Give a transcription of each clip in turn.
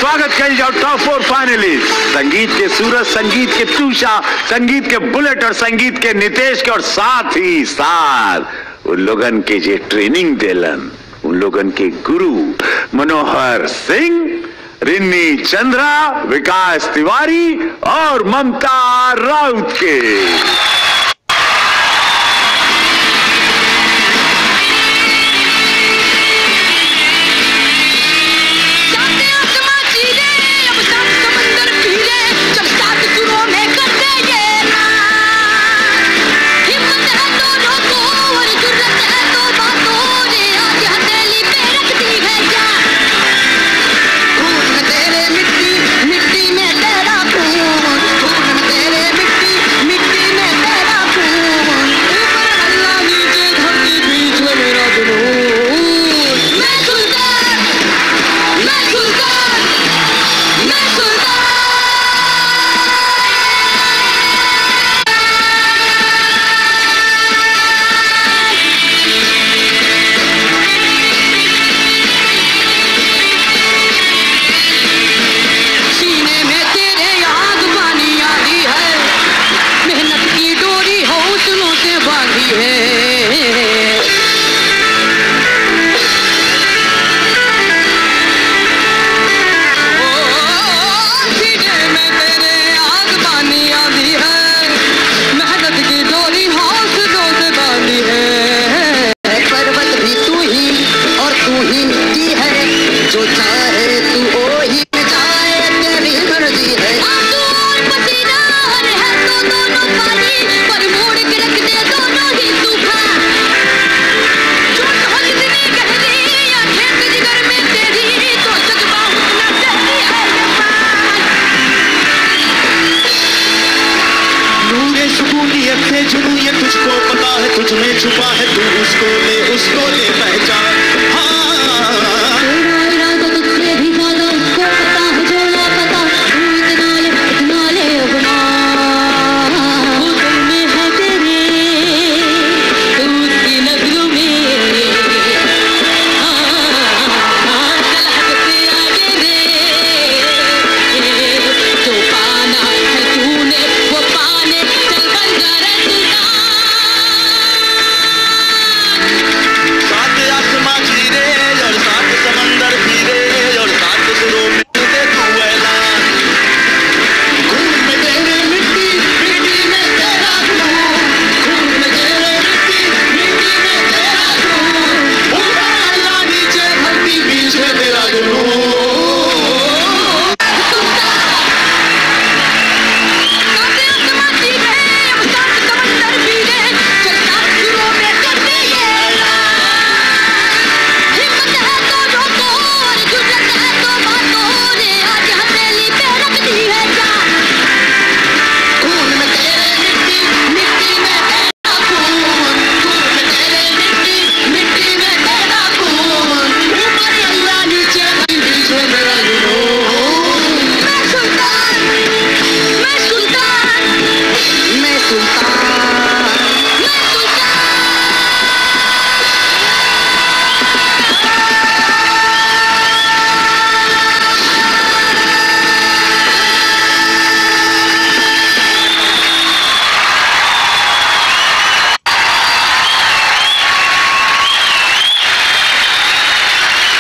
स्वागत कर जाओ टॉप 4 फाइनलिस्ट, संगीत के सूरज, संगीत के तूषा, संगीत के बुलेट और संगीत के नितेश के, और साथ ही साथ उन लोगन के जे ट्रेनिंग देलन, उन लोगन के गुरु मनोहर सिंह, रिन्नी चंद्रा, विकास तिवारी और ममता राउत के।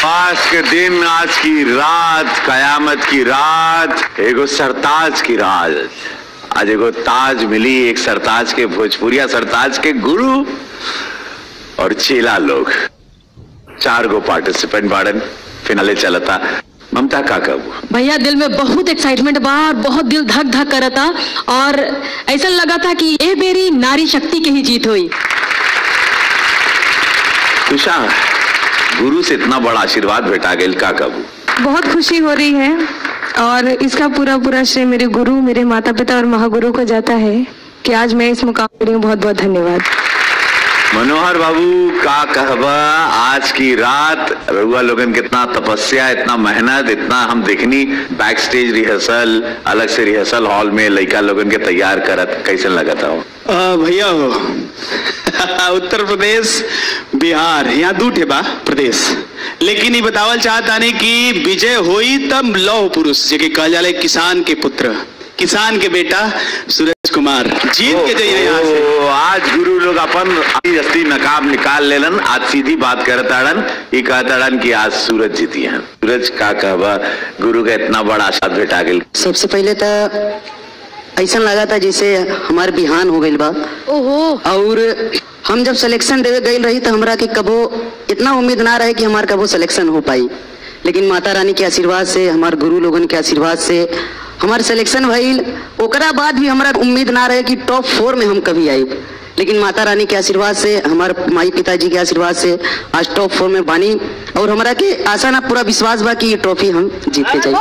आज के दिन, आज की रात, कयामत की रात, एगो सरताज की रात। आज एगो ताज मिली, एक सरताज के, भोजपुरिया सरताज के गुरु और चेला लोग। 4 गो पार्टिसिपेंट बाड़न, फिनाले चलता। ममता का कहू भैया, दिल में बहुत एक्साइटमेंट बा और बहुत दिल धक धक करता, और ऐसा लगा था कि ये मेरी नारी शक्ति की ही जीत हुई। तुषा, गुरु से इतना बड़ा आशीर्वाद भेटा गया, का कहू? बहुत खुशी हो रही है, और इसका पूरा श्रेय मेरे गुरु, मेरे माता पिता और महागुरु को जाता है कि आज मैं इस मुकाम पर हूँ। बहुत बहुत धन्यवाद। मनोहर बाबू का कहबा आज की रात रउआ लोगन कितना तपस्या, इतना मेहनत, इतना हम देखनी बैक स्टेज रिहर्सल, अलग से रिहर्सल हॉल में लड़का लोगन के तैयार करत, कैसे लगा था भैया हो उत्तर प्रदेश बिहार यहाँ दूठे बा प्रदेश, लेकिन ये बतावल चाहता नहीं कि विजय होई तब लौह पुरुष जे कहल जाले किसान के पुत्र, किसान के बेटा सूरज कुमार जीत के जाइए यहाँ से। आज गुरु लोग अपन असली नकाब निकाल लेलन, आज सीधी बात करताड़न, ये कहताड़न कि आज सूरज जीती है। सूरज का कहबा गुरु का इतना बड़ा आशीर्वाद भेटा गेल। सबसे पहले तो ऐसा लगा था जैसे हमारे बिहान हो गई बा। ओहो। और हम जब सिलेक्शन देवे गई रही तो हमरा के कबो इतना उम्मीद ना रहे कि हमारे कबो सिलेक्शन हो पाई, लेकिन माता रानी के आशीर्वाद से, हमारे गुरु लोगन के आशीर्वाद से हमारे सिलेक्शन भइल। ओकरा बाद भी हमारा उम्मीद ना रहे कि टॉप 4 में हम कभी आई, लेकिन माता रानी के आशीर्वाद से, हमारे माई पिताजी के आशीर्वाद से आज टॉप 4 में बानी और हमारा के आशा ना पूरा विश्वास बा कि ये ट्रॉफी हम जीतते जाए।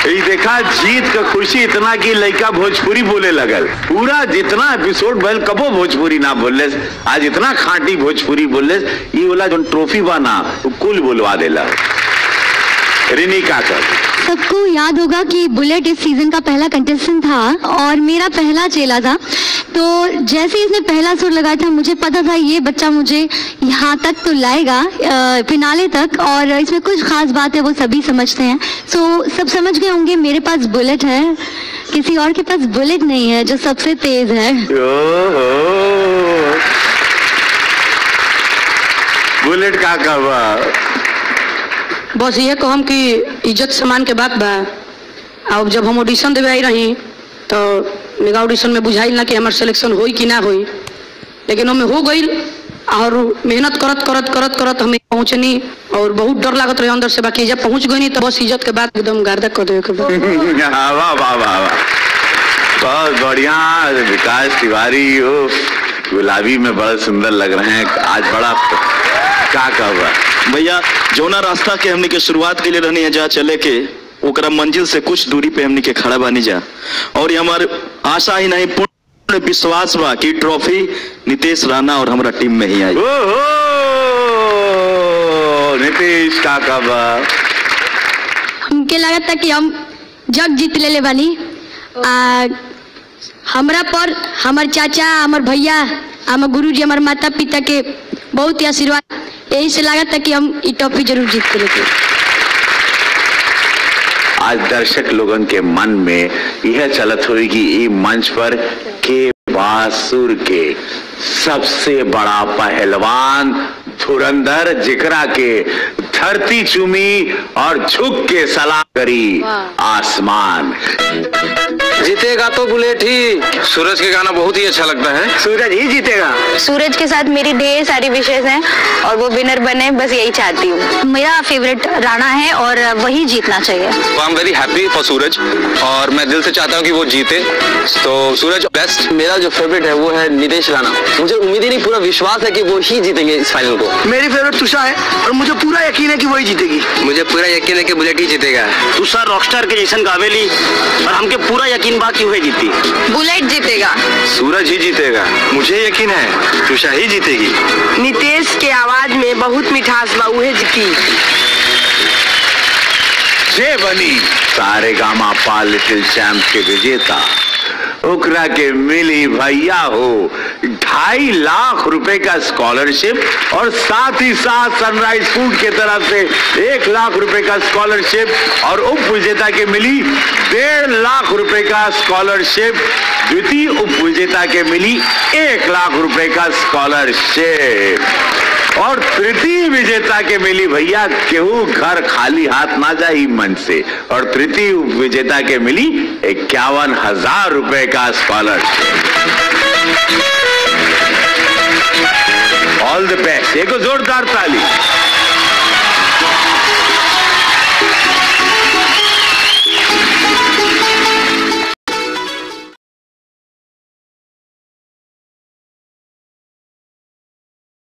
ये देखा जीत का खुशी इतना कि लड़का भोजपुरी बोले लगल, पूरा जितना एपिसोड भइल कबो भोजपुरी ना बोलले, आज इतना खांटी भोजपुरी बोलले, ये वाला जो ट्रॉफी बा ना कुल बोलवा देला। रिनी का कर सबको याद होगा कि बुलेट इस सीजन का पहला कंटेस्टेंट था और मेरा पहला चेला था, तो जैसे इसने पहला सुर लगाया था मुझे पता था ये बच्चा मुझे यहाँ तक तो लाएगा, फिनाले तक, और इसमें कुछ खास बात है वो सभी समझते हैं। सो सब समझ गए होंगे मेरे पास बुलेट है, किसी और के पास बुलेट नहीं है जो सबसे तेज है। बुलेट का कहबा बस ये कहम कि इज्जत सम्मान के बात बा। अब जब हम ऑडिशन देवे आई रही तो मेगा ऑडिशन में बुझाइल ना कि हमार सिलेक्शन होई कि ना होई, लेकिन हमें हो गई और मेहनत करत करत करत करत हमें पहुंचनी और बहुत डर लागत रहे अंदर से, बाकी जब पहुंच गई तो बस इज्जत के बाद एकदम गार्दा कर देवे के बा। वाह वाह वाह, बहुत बढ़िया। विकास तिवारी हो गुलाबी में बड़ा सुंदर लग रहे हैं आज, बड़ा क्या कहबा भैया जोना रास्ता के हमने के शुरुआत के लिए रहनी है जहाँ चले के ओकरा मंजिल से कुछ दूरी पे हमने के खड़ा बानी जा, और ये हमारे आशा ही नहीं पूर्ण विश्वास बा कि ट्रॉफी नीतीश राणा और हमारा टीम में ही आई। नीतीश का कहबा हमके लगा था कि हम जग जीत ले बानी, हमरा पर हमार चाचा, हमार भैया, हमार गुरुजी, हमार माता पिता के बहुत ही आशीर्वाद, यही से लगा था कि हम ये ट्रॉफी जरूर जीत के लेते। आज दर्शक लोगन के मन में यह चलत हुई कि ये मंच पर के बासुर के सबसे बड़ा पहलवान धुरंधर जिकरा के धरती चूमी और झुक के सलाम करी आसमान। जीतेगा तो बुलेट ही। सूरज के गाना बहुत ही अच्छा लगता है, सूरज ही जीतेगा। सूरज के साथ मेरी ढेर सारी विशेष हैं और वो विनर बने, बस यही चाहती हूँ। मेरा फेवरेट राणा है और वही जीतना चाहिए। I am very happy for Suraj और मैं दिल से चाहता हूँ कि वो जीते, तो सूरज बेस्ट। मेरा जो फेवरेट है वो है नीतीश राणा, मुझे उम्मीद ही नहीं पूरा विश्वास है कि वो ही जीतेंगे इस फाइनल को। मेरी फेवरेट तुषा है और मुझे पूरा यकीन है कि वही जीतेगी। मुझे पूरा यकीन है कि बुलेट ही जीतेगा। तुषा रॉकस्टार के जैसन गावेली और हमके पूरा यकीन बा कि वही जीती। बुलेट जीतेगा। सूरज ही जीतेगा। मुझे यकीन है तुषा ही जीतेगी। नीतीश के आवाज में बहुत मिठास बा, उहे जीती। जे बनी सारे गामा पा लिटिल चैंप के विजेता, ओकरा के मिली भैया हो 2.5 लाख रुपए का स्कॉलरशिप और साथ ही साथ सनराइज फूड के तरफ से 1 लाख रुपए का स्कॉलरशिप और उप विजेता के मिली 1.5 लाख रुपए का स्कॉलरशिप। द्वितीय उप विजेता के मिली 1 लाख रुपए का स्कॉलरशिप और तृतीय विजेता के मिली भैया केहू घर खाली हाथ ना जाए मंच से, और तृतीय उप विजेता के मिली 51,000 रुपए का स्कॉलरशिप। ऑल द बेस्ट। एक जोरदार ताली।